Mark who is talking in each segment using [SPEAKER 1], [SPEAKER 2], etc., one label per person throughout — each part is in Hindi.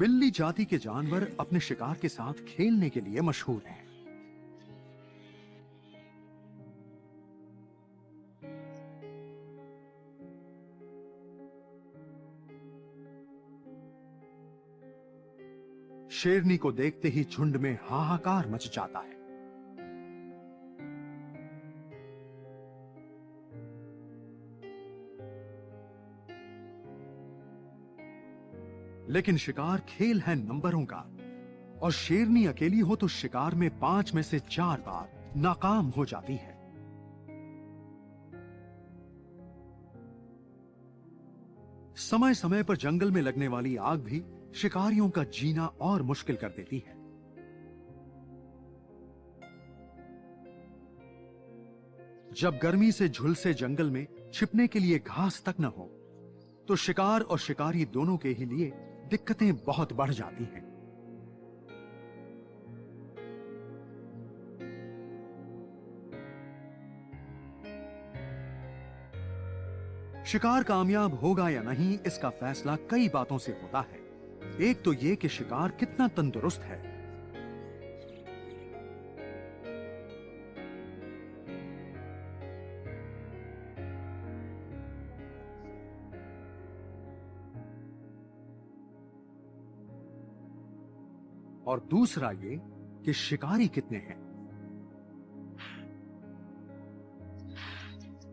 [SPEAKER 1] बिल्ली जाति के जानवर अपने शिकार के साथ खेलने के लिए मशहूर हैं। शेरनी को देखते ही झुंड में हाहाकार मच जाता है। लेकिन शिकार खेल है नंबरों का, और शेरनी अकेली हो तो शिकार में 5 में से 4 बार नाकाम हो जाती है। समय समय पर जंगल में लगने वाली आग भी शिकारियों का जीना और मुश्किल कर देती है। जब गर्मी से झुलसे जंगल में छिपने के लिए घास तक न हो, तो शिकार और शिकारी दोनों के ही लिए दिक्कतें बहुत बढ़ जाती हैं। शिकार कामयाब होगा या नहीं, इसका फैसला कई बातों से होता है। एक तो यह कि शिकार कितना तंदुरुस्त है। और दूसरा ये कि शिकारी कितने हैं।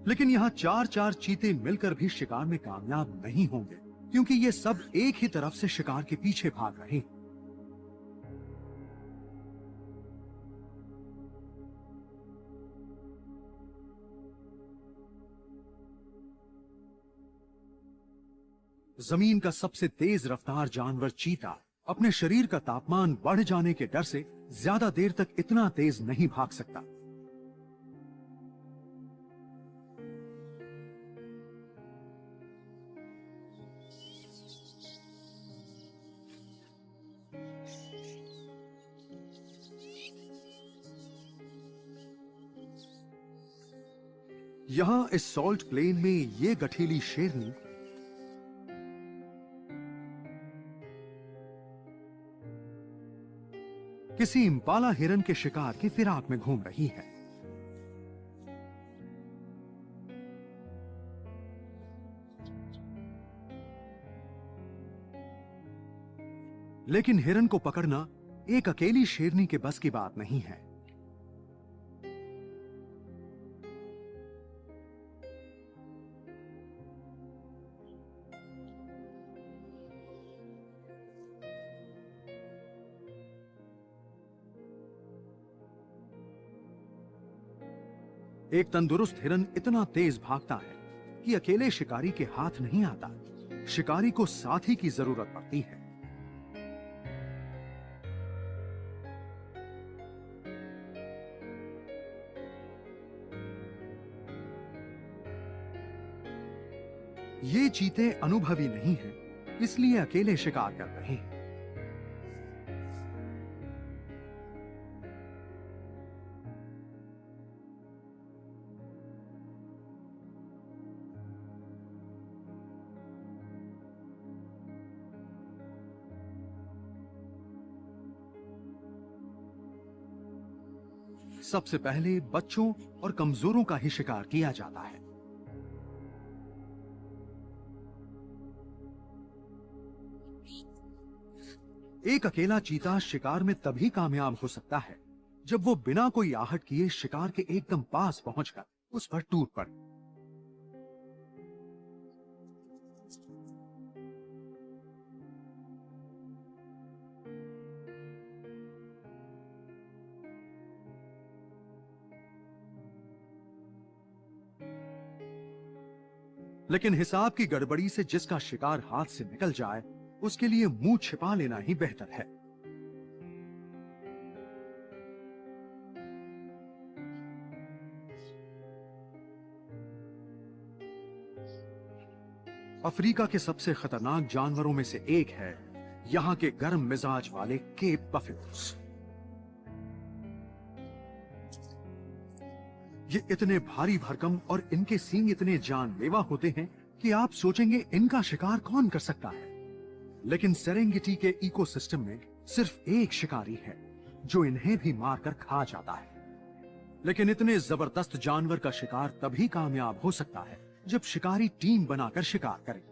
[SPEAKER 1] लेकिन यहां 4 चीते मिलकर भी शिकार में कामयाब नहीं होंगे, क्योंकि ये सब एक ही तरफ से शिकार के पीछे भाग रहे हैं। जमीन का सबसे तेज रफ्तार जानवर चीता अपने शरीर का तापमान बढ़ जाने के डर से ज्यादा देर तक इतना तेज नहीं भाग सकता। यहां इस सॉल्ट प्लेन में ये गठीली शेरनी किसी इम्पाला हिरन के शिकार की फिराक में घूम रही है। लेकिन हिरन को पकड़ना एक अकेली शेरनी के बस की बात नहीं है। एक तंदुरुस्त हिरन इतना तेज भागता है कि अकेले शिकारी के हाथ नहीं आता। शिकारी को साथी की जरूरत पड़ती है। ये चीते अनुभवी नहीं हैं, इसलिए अकेले शिकार कर रहे हैं। सबसे पहले बच्चों और कमजोरों का ही शिकार किया जाता है। एक अकेला चीता शिकार में तभी कामयाब हो सकता है जब वो बिना कोई आहट किए शिकार के एकदम पास पहुंचकर उस पर टूट पड़े। लेकिन हिसाब की गड़बड़ी से जिसका शिकार हाथ से निकल जाए, उसके लिए मुंह छिपा लेना ही बेहतर है। अफ्रीका के सबसे खतरनाक जानवरों में से एक है यहां के गर्म मिजाज वाले केप बफेलोस। ये इतने भारी भरकम और इनके सींग इतने जानलेवा होते हैं कि आप सोचेंगे इनका शिकार कौन कर सकता है। लेकिन सेरेंगेटी के इकोसिस्टम में सिर्फ एक शिकारी है जो इन्हें भी मारकर खा जाता है। लेकिन इतने जबरदस्त जानवर का शिकार तभी कामयाब हो सकता है जब शिकारी टीम बनाकर शिकार करे।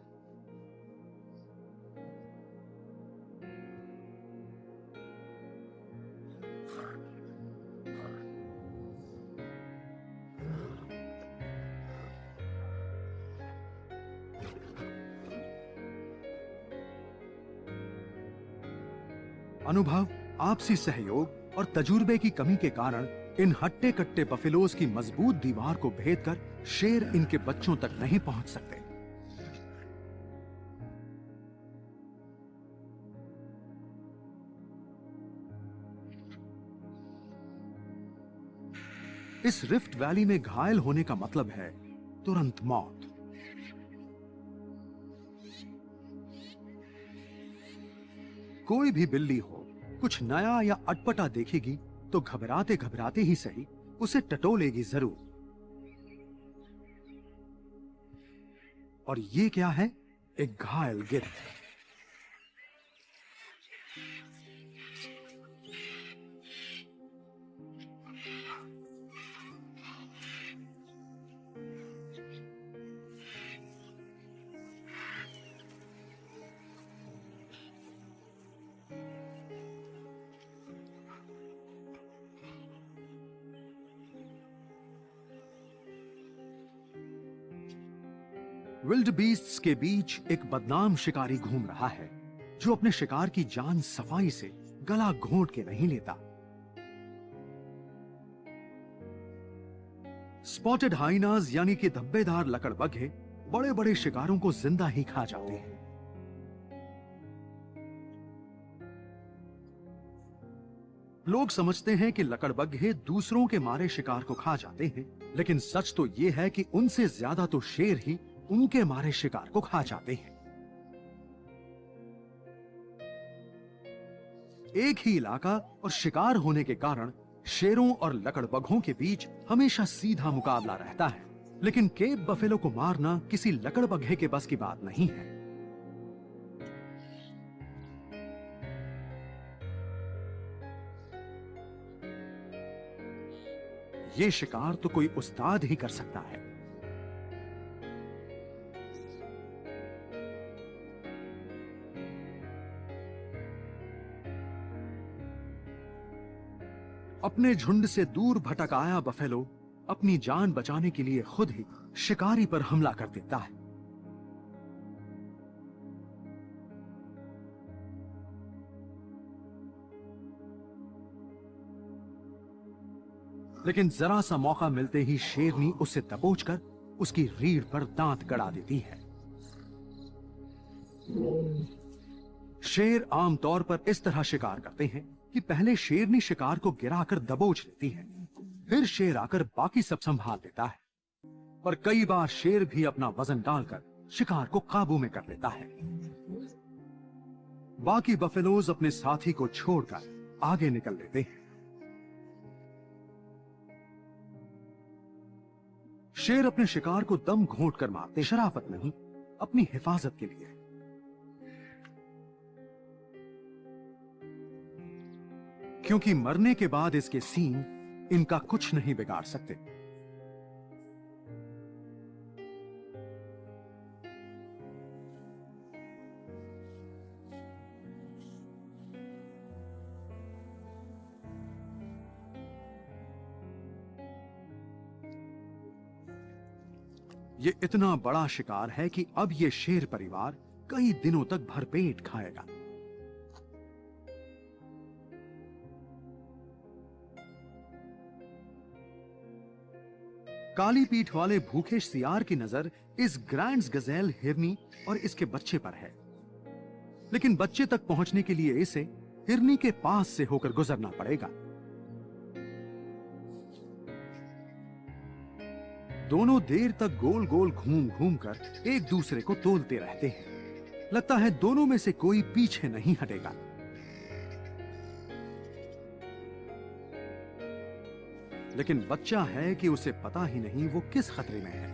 [SPEAKER 1] अनुभव, आपसी सहयोग और तजुर्बे की कमी के कारण इन हट्टे कट्टे बफेलोज की मजबूत दीवार को भेदकर शेर इनके बच्चों तक नहीं पहुंच सकते। इस रिफ्ट वैली में घायल होने का मतलब है तुरंत मौत। कोई भी बिल्ली हो, कुछ नया या अटपटा देखेगी तो घबराते घबराते ही सही उसे टटोलेगी जरूर। और ये क्या है? एक घायल गिद्ध। विल्डबीस्ट्स के बीच एक बदनाम शिकारी घूम रहा है जो अपने शिकार की जान सफाई से गला घोंट के नहीं लेता। स्पॉटेड हाइनास यानी कि धब्बेदार लकड़बग्घे बड़े बड़े शिकारों को जिंदा ही खा जाते हैं। लोग समझते हैं कि लकड़बग्घे दूसरों के मारे शिकार को खा जाते हैं, लेकिन सच तो यह है कि उनसे ज्यादा तो शेर ही उनके मारे शिकार को खा जाते हैं। एक ही इलाका और शिकार होने के कारण शेरों और लकड़बग्घों के बीच हमेशा सीधा मुकाबला रहता है, लेकिन केप बफेलो को मारना किसी लकड़बग्घे के बस की बात नहीं है। ये शिकार तो कोई उस्ताद ही कर सकता है। अपने झुंड से दूर भटक आया बफेलो अपनी जान बचाने के लिए खुद ही शिकारी पर हमला कर देता है। लेकिन जरा सा मौका मिलते ही शेरनी उसे दबोचकर उसकी रीढ़ पर दांत गड़ा देती है। शेर आमतौर पर इस तरह शिकार करते हैं कि पहले शेरनी शिकार को गिराकर दबोच लेती है, फिर शेर आकर बाकी सब संभाल लेता है। पर कई बार शेर भी अपना वजन डालकर शिकार को काबू में कर लेता है। बाकी बफेलोज अपने साथी को छोड़कर आगे निकल लेते हैं। शेर अपने शिकार को दम घोंट कर मारते, शराफत नहीं, अपनी हिफाजत के लिए। क्योंकि मरने के बाद इसके सींग इनका कुछ नहीं बिगाड़ सकते। ये इतना बड़ा शिकार है कि अब ये शेर परिवार कई दिनों तक भरपेट खाएगा। काली पीठ वाले भूखे सियार की नजर इस ग्रैंड्स गजेल हिरनी और इसके बच्चे पर है, लेकिन बच्चे तक पहुंचने के लिए इसे हिरनी के पास से होकर गुजरना पड़ेगा। दोनों देर तक गोल गोल घूम घूम कर एक दूसरे को तोलते रहते हैं। लगता है दोनों में से कोई पीछे नहीं हटेगा। लेकिन बच्चा है कि उसे पता ही नहीं वो किस खतरे में है।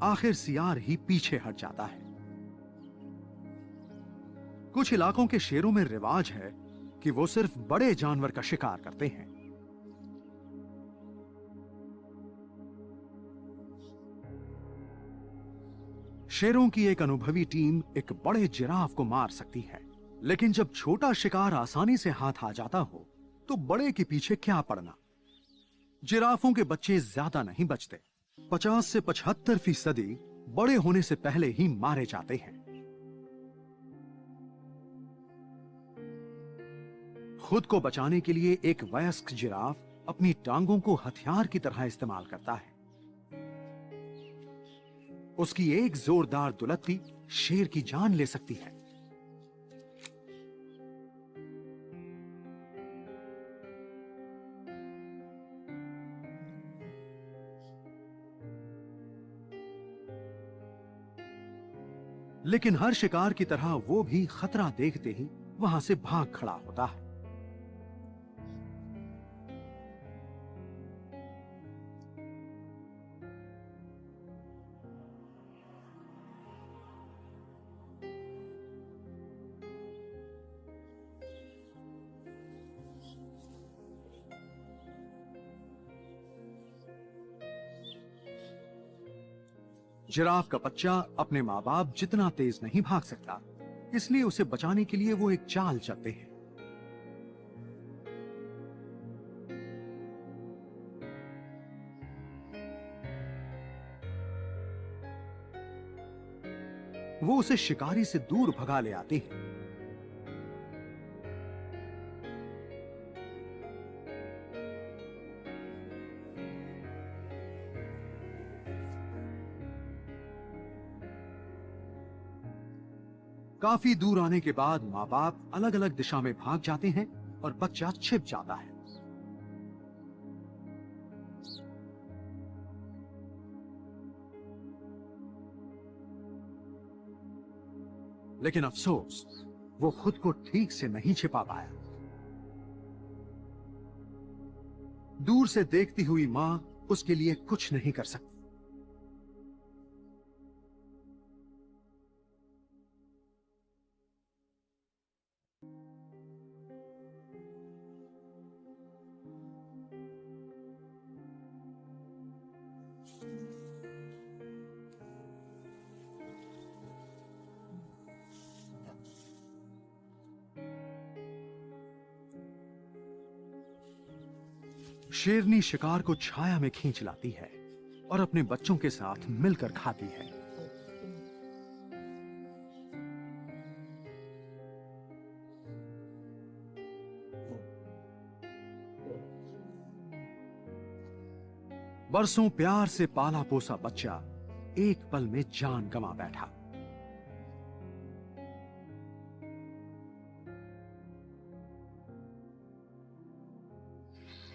[SPEAKER 1] आखिर सियार ही पीछे हट जाता है। कुछ इलाकों के शेरों में रिवाज है कि वो सिर्फ बड़े जानवर का शिकार करते हैं। शेरों की एक अनुभवी टीम एक बड़े जिराफ को मार सकती है, लेकिन जब छोटा शिकार आसानी से हाथ आ जाता हो तो बड़े के पीछे क्या पड़ना। जिराफों के बच्चे ज्यादा नहीं बचते। 50 से 75% बड़े होने से पहले ही मारे जाते हैं। खुद को बचाने के लिए एक वयस्क जिराफ अपनी टांगों को हथियार की तरह इस्तेमाल करता है। उसकी एक जोरदार दुलत्ती शेर की जान ले सकती है। लेकिन हर शिकार की तरह वो भी खतरा देखते ही वहां से भाग खड़ा होता है। जिराफ का बच्चा अपने माँ बाप जितना तेज नहीं भाग सकता, इसलिए उसे बचाने के लिए वो एक चाल चलते हैं। वो उसे शिकारी से दूर भगा ले आते हैं। काफी दूर आने के बाद माँ बाप अलग अलग दिशा में भाग जाते हैं और बच्चा छिप जाता है। लेकिन अफसोस, वो खुद को ठीक से नहीं छिपा पाया। दूर से देखती हुई मां उसके लिए कुछ नहीं कर सकती। शेरनी शिकार को छाया में खींच लाती है और अपने बच्चों के साथ मिलकर खाती है। बरसों प्यार से पाला पोसा बच्चा एक पल में जान गंवा बैठा।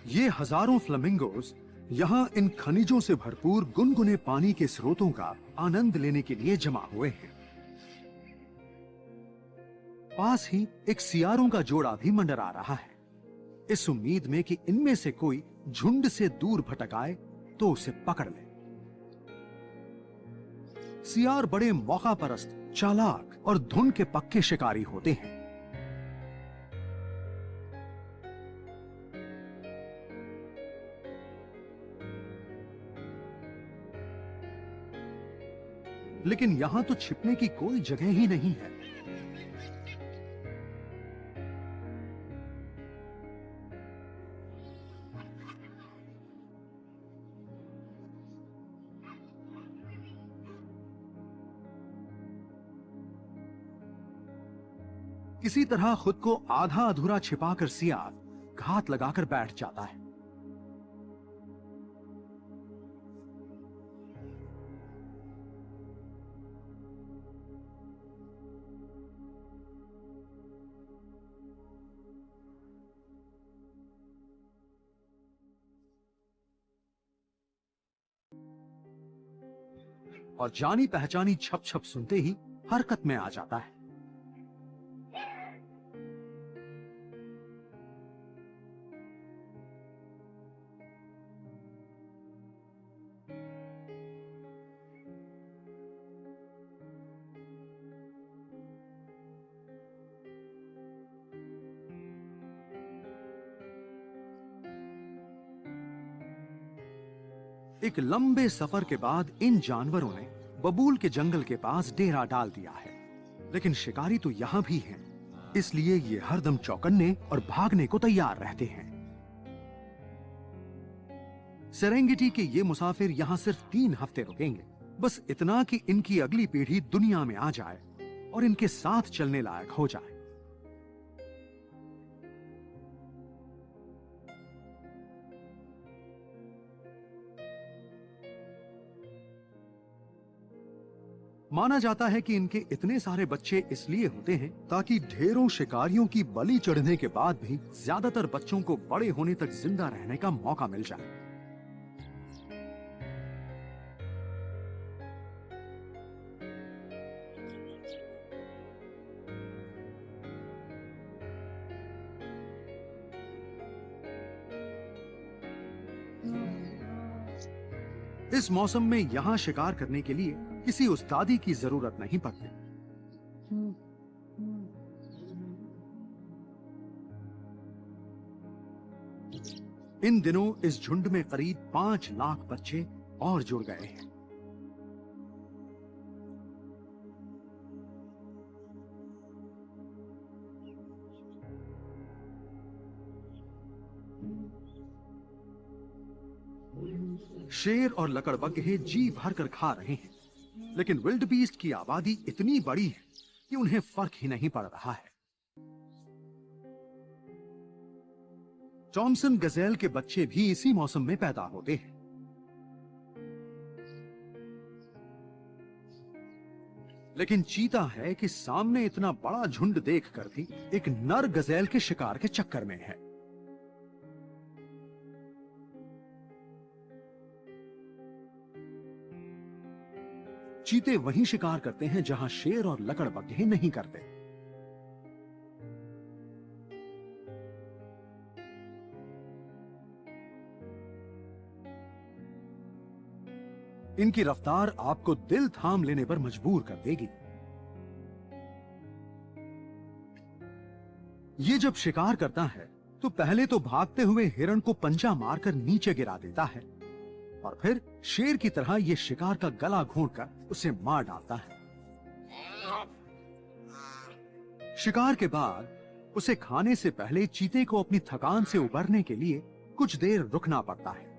[SPEAKER 1] ये हजारों फ्लेमिंगोज यहां इन खनिजों से भरपूर गुनगुने पानी के स्रोतों का आनंद लेने के लिए जमा हुए हैं। पास ही एक सियारों का जोड़ा भी मंडरा रहा है, इस उम्मीद में कि इनमें से कोई झुंड से दूर भटक आए तो उसे पकड़ ले। सियार बड़े मौका परस्त, चालाक और धुन के पक्के शिकारी होते हैं। लेकिन यहां तो छिपने की कोई जगह ही नहीं है। किसी तरह खुद को आधा अधूरा छिपाकर सियार घात लगाकर बैठ जाता है। और जानी पहचानी छप छप सुनते ही हरकत में आ जाता है। एक लंबे सफर के बाद इन जानवरों ने बबूल के जंगल के पास डेरा डाल दिया है, लेकिन शिकारी तो यहाँ भी हैं, इसलिए ये हरदम चौकन्ने और भागने को तैयार रहते हैं। सेरेंगेटी के ये मुसाफिर यहाँ सिर्फ 3 हफ्ते रुकेंगे, बस इतना कि इनकी अगली पीढ़ी दुनिया में आ जाए और इनके साथ चलने लायक हो जाए। माना जाता है कि इनके इतने सारे बच्चे इसलिए होते हैं ताकि ढेरों शिकारियों की बलि चढ़ने के बाद भी ज्यादातर बच्चों को बड़े होने तक जिंदा रहने का मौका मिल जाए। इस मौसम में यहां शिकार करने के लिए किसी उस्तादी की जरूरत नहीं पड़ती। इन दिनों इस झुंड में करीब 5 लाख बच्चे और जुड़ गए हैं। शेर और लकड़बग्घे जी भर कर खा रहे हैं, लेकिन विल्ड बीस्ट की आबादी इतनी बड़ी है कि उन्हें फर्क ही नहीं पड़ रहा है। थॉमसन गजेल के बच्चे भी इसी मौसम में पैदा होते हैं। लेकिन चीता है कि सामने इतना बड़ा झुंड देखकर भी एक नर गजेल के शिकार के चक्कर में है। चीते वहीं शिकार करते हैं जहां शेर और लकड़बग्घे नहीं करते। इनकी रफ्तार आपको दिल थाम लेने पर मजबूर कर देगी। ये जब शिकार करता है तो पहले तो भागते हुए हिरण को पंजा मारकर नीचे गिरा देता है और फिर शेर की तरह ये शिकार का गला घोंटकर उसे मार डालता है। शिकार के बाद उसे खाने से पहले चीते को अपनी थकान से उबरने के लिए कुछ देर रुकना पड़ता है।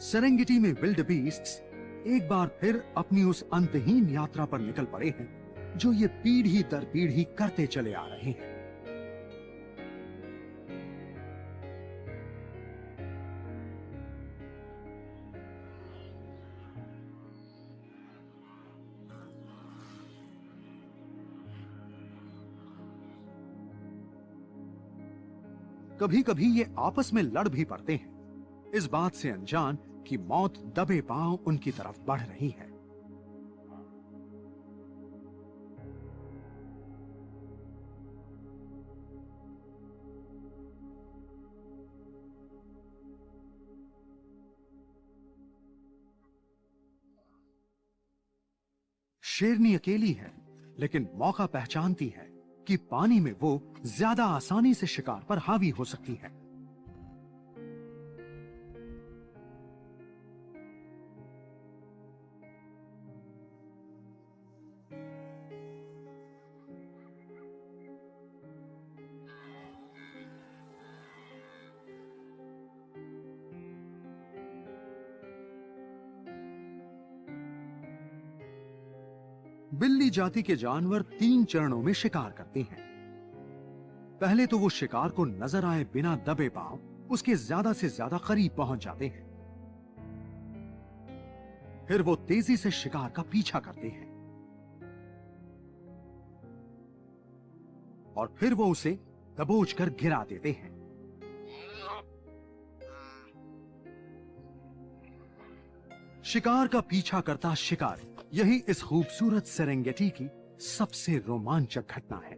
[SPEAKER 1] सेरेंगेटी में विल्ड बीस्ट्स एक बार फिर अपनी उस अंतहीन यात्रा पर निकल पड़े हैं जो ये पीढ़ी दर पीढ़ी करते चले आ रहे हैं। कभी कभी ये आपस में लड़ भी पड़ते हैं, इस बात से अनजान कि मौत दबे पांव उनकी तरफ बढ़ रही है। शेरनी अकेली है, लेकिन मौका पहचानती है कि पानी में वो ज्यादा आसानी से शिकार पर हावी हो सकती है। बिल्ली जाति के जानवर 3 चरणों में शिकार करते हैं। पहले तो वो शिकार को नजर आए बिना दबे पांव उसके ज्यादा से ज्यादा करीब पहुंच जाते हैं। फिर वो तेजी से शिकार का पीछा करते हैं और फिर वो उसे दबोचकर गिरा देते हैं। शिकार का पीछा करता शिकारी, यही इस खूबसूरत सेरेंगेटी की सबसे रोमांचक घटना है।